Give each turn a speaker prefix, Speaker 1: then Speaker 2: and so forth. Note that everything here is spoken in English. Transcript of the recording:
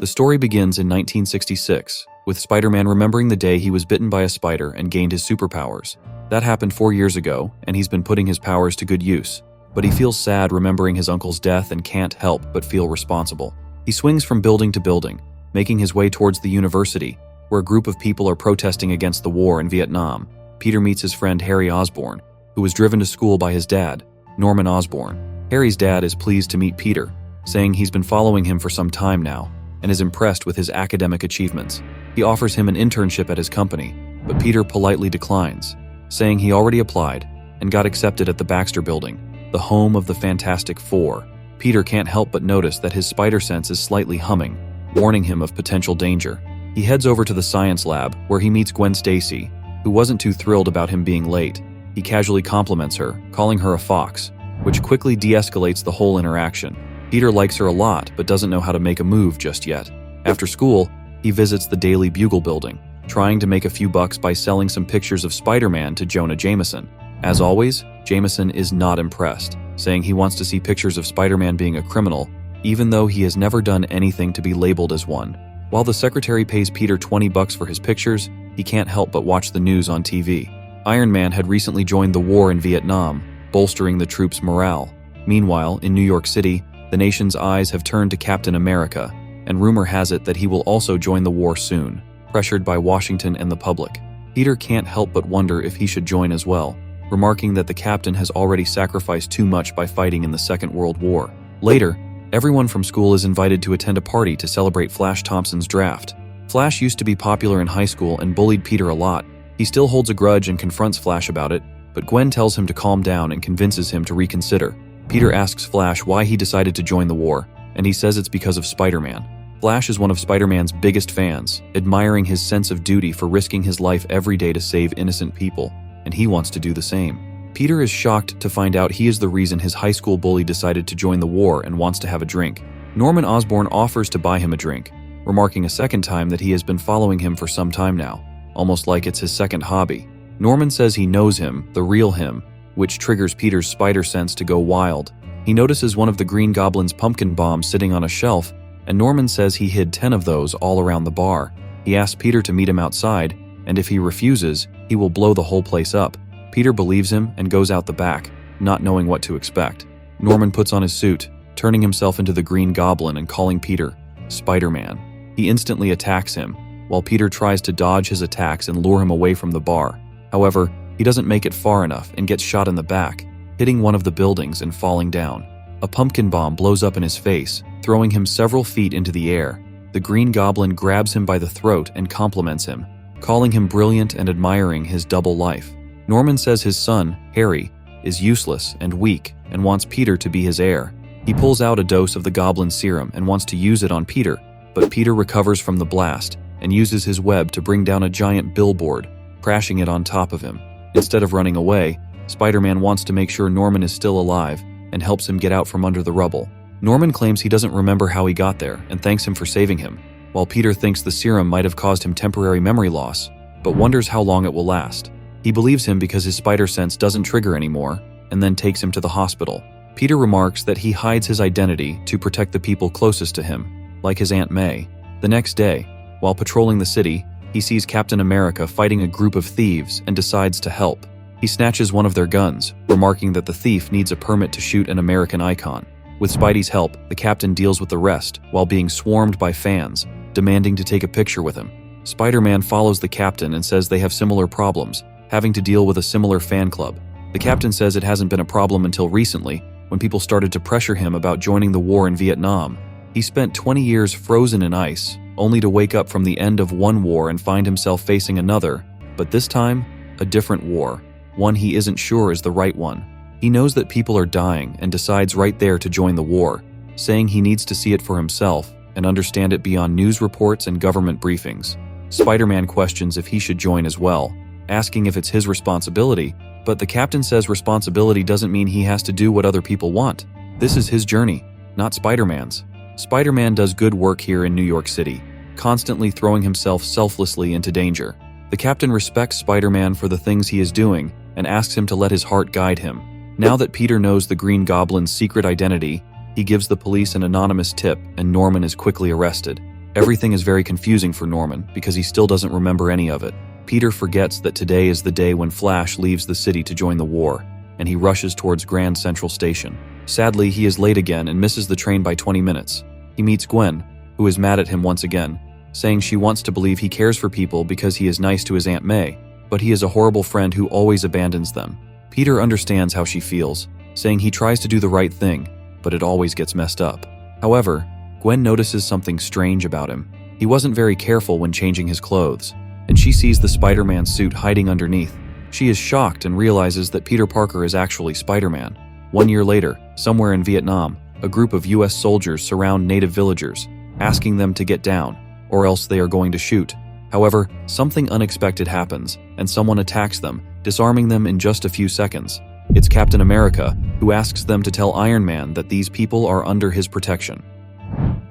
Speaker 1: The story begins in 1966, with Spider-Man remembering the day he was bitten by a spider and gained his superpowers. That happened 4 years ago, and he's been putting his powers to good use. But he feels sad remembering his uncle's death and can't help but feel responsible. He swings from building to building, making his way towards the university, where a group of people are protesting against the war in Vietnam. Peter meets his friend Harry Osborn, who was driven to school by his dad, Norman Osborn. Harry's dad is pleased to meet Peter, saying he's been following him for some time now and is impressed with his academic achievements. He offers him an internship at his company, but Peter politely declines, saying he already applied and got accepted at the Baxter Building, the home of the Fantastic Four. Peter can't help but notice that his spider sense is slightly humming, warning him of potential danger. He heads over to the science lab, where he meets Gwen Stacy, who wasn't too thrilled about him being late. He casually compliments her, calling her a fox, which quickly de-escalates the whole interaction. Peter likes her a lot, but doesn't know how to make a move just yet. After school, he visits the Daily Bugle building, trying to make a few bucks by selling some pictures of Spider-Man to Jonah Jameson. As always, Jameson is not impressed, saying he wants to see pictures of Spider-Man being a criminal, even though he has never done anything to be labeled as one. While the secretary pays Peter $20 for his pictures, he can't help but watch the news on TV. Iron Man had recently joined the war in Vietnam, bolstering the troops' morale. Meanwhile, in New York City, the nation's eyes have turned to Captain America, and rumor has it that he will also join the war soon, pressured by Washington and the public. Peter can't help but wonder if he should join as well, remarking that the captain has already sacrificed too much by fighting in the Second World War. Later, everyone from school is invited to attend a party to celebrate Flash Thompson's draft. Flash used to be popular in high school and bullied Peter a lot. He still holds a grudge and confronts Flash about it, but Gwen tells him to calm down and convinces him to reconsider. Peter asks Flash why he decided to join the war, and he says it's because of Spider-Man. Flash is one of Spider-Man's biggest fans, admiring his sense of duty for risking his life every day to save innocent people, and he wants to do the same. Peter is shocked to find out he is the reason his high school bully decided to join the war and wants to have a drink. Norman Osborn offers to buy him a drink, remarking a second time that he has been following him for some time now, almost like it's his second hobby. Norman says he knows him, the real him, which triggers Peter's spider sense to go wild. He notices one of the Green Goblin's pumpkin bombs sitting on a shelf, and Norman says he hid 10 of those all around the bar. He asks Peter to meet him outside, and if he refuses, he will blow the whole place up. Peter believes him and goes out the back, not knowing what to expect. Norman puts on his suit, turning himself into the Green Goblin and calling Peter Spider-Man. He instantly attacks him, while Peter tries to dodge his attacks and lure him away from the bar. However, he doesn't make it far enough and gets shot in the back, hitting one of the buildings and falling down. A pumpkin bomb blows up in his face, throwing him several feet into the air. The Green Goblin grabs him by the throat and compliments him, calling him brilliant and admiring his double life. Norman says his son, Harry, is useless and weak and wants Peter to be his heir. He pulls out a dose of the Goblin serum and wants to use it on Peter, but Peter recovers from the blast and uses his web to bring down a giant billboard, crashing it on top of him. Instead of running away, Spider-Man wants to make sure Norman is still alive and helps him get out from under the rubble. Norman claims he doesn't remember how he got there and thanks him for saving him, while Peter thinks the serum might have caused him temporary memory loss, but wonders how long it will last. He believes him because his spider sense doesn't trigger anymore, and then takes him to the hospital. Peter remarks that he hides his identity to protect the people closest to him, like his Aunt May. The next day, while patrolling the city, he sees Captain America fighting a group of thieves and decides to help. He snatches one of their guns, remarking that the thief needs a permit to shoot an American icon. With Spidey's help, the captain deals with the rest while being swarmed by fans, demanding to take a picture with him. Spider-Man follows the captain and says they have similar problems, having to deal with a similar fan club. The captain says it hasn't been a problem until recently, when people started to pressure him about joining the war in Vietnam. He spent 20 years frozen in ice, only to wake up from the end of one war and find himself facing another, but this time, a different war, one he isn't sure is the right one. He knows that people are dying and decides right there to join the war, saying he needs to see it for himself and understand it beyond news reports and government briefings. Spider-Man questions if he should join as well, asking if it's his responsibility, but the captain says responsibility doesn't mean he has to do what other people want. This is his journey, not Spider-Man's. Spider-Man does good work here in New York City, constantly throwing himself selflessly into danger. The captain respects Spider-Man for the things he is doing and asks him to let his heart guide him. Now that Peter knows the Green Goblin's secret identity, he gives the police an anonymous tip and Norman is quickly arrested. Everything is very confusing for Norman because he still doesn't remember any of it. Peter forgets that today is the day when Flash leaves the city to join the war, and he rushes towards Grand Central Station. Sadly, he is late again and misses the train by 20 minutes. He meets Gwen, who is mad at him once again, saying she wants to believe he cares for people because he is nice to his Aunt May, but he is a horrible friend who always abandons them. Peter understands how she feels, saying he tries to do the right thing, but it always gets messed up. However, Gwen notices something strange about him. He wasn't very careful when changing his clothes, and she sees the Spider-Man suit hiding underneath. She is shocked and realizes that Peter Parker is actually Spider-Man. 1 year later, somewhere in Vietnam, a group of US soldiers surround native villagers, asking them to get down, or else they are going to shoot. However, something unexpected happens, and someone attacks them, disarming them in just a few seconds. It's Captain America, who asks them to tell Iron Man that these people are under his protection.